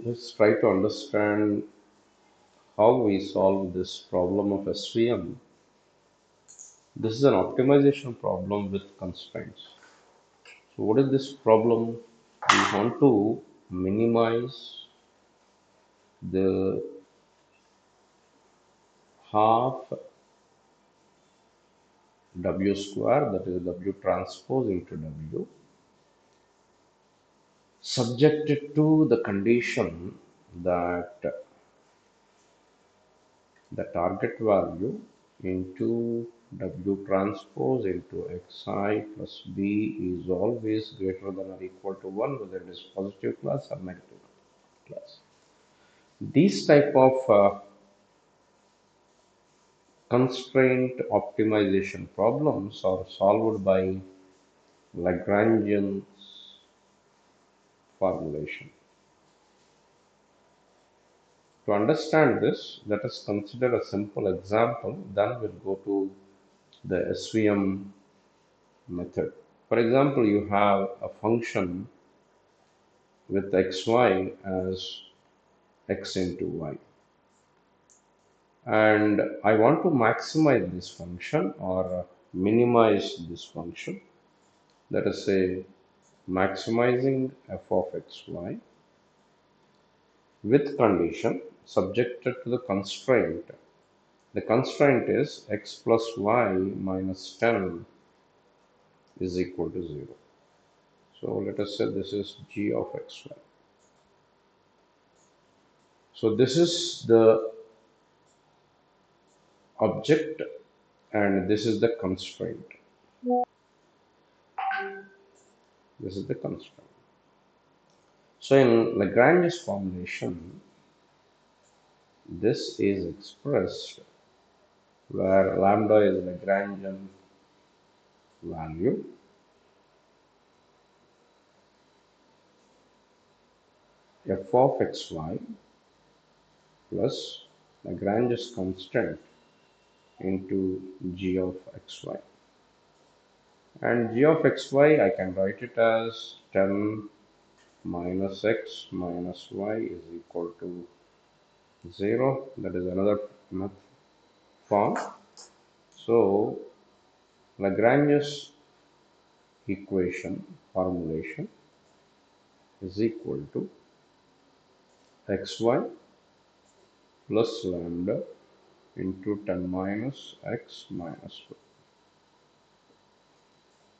Let's try to understand how we solve this problem of SVM. This is an optimization problem with constraints. So what is this problem? We want to minimize the half W square, that is W transpose into W, subjected to the condition that the target value into W transpose into Xi plus B is always greater than or equal to 1, whether it is positive class or negative class. These type of constraint optimization problems are solved by Lagrangian formulation. To understand this, let us consider a simple example, then we'll go to the SVM method. For example, you have a function with xy as x into y. And I want to maximize this function or minimize this function. Let us say maximizing f of xy with condition subjected to the constraint. The constraint is x plus y minus 10 is equal to 0. So let us say this is g of xy. So this is the object and this is the constraint. This is the constraint. So in Lagrange's formulation, this is expressed where lambda is Lagrangian value f of xy plus Lagrange's constant into g of xy. And g of xy, I can write it as 10 minus x minus y is equal to 0. That is another form. So Lagrange's equation formulation is equal to xy plus lambda into 10 minus x minus y.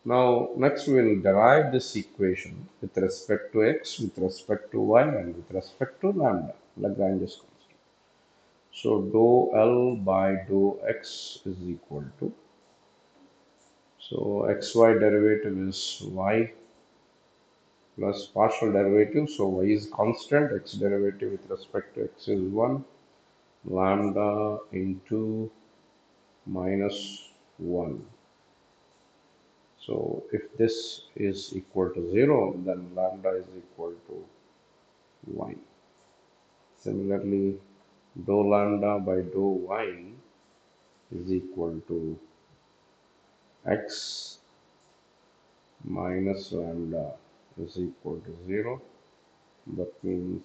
Now, next we will derive this equation with respect to x, with respect to y, and with respect to lambda, Lagrange's constant. So, dou L by dou x is equal to, so xy derivative is y plus partial derivative, so y is constant, x derivative with respect to x is 1, lambda into minus 1. So if this is equal to 0, then lambda is equal to y. Similarly, dou lambda by dou y is equal to x minus lambda is equal to 0. That means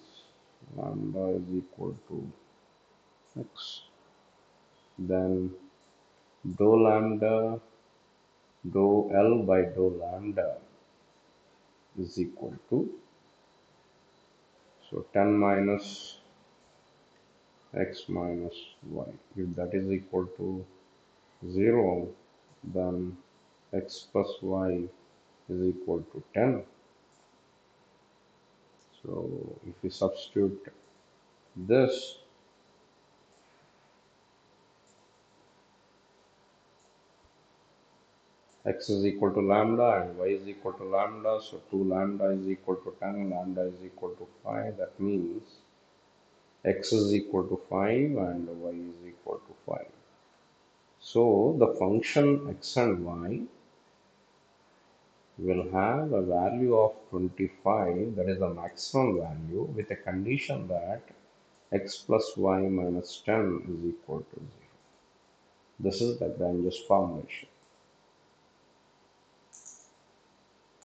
lambda is equal to x. Then dou lambda, dou L by dou lambda is equal to, so 10 minus x minus y. If that is equal to 0, then x plus y is equal to 10. So if we substitute this, x is equal to lambda and y is equal to lambda, so 2 lambda is equal to 10, lambda is equal to 5. That means x is equal to 5 and y is equal to 5. So the function x and y will have a value of 25, that is the maximum value, with a condition that x plus y minus 10 is equal to 0. This is the Lagrange's formulation.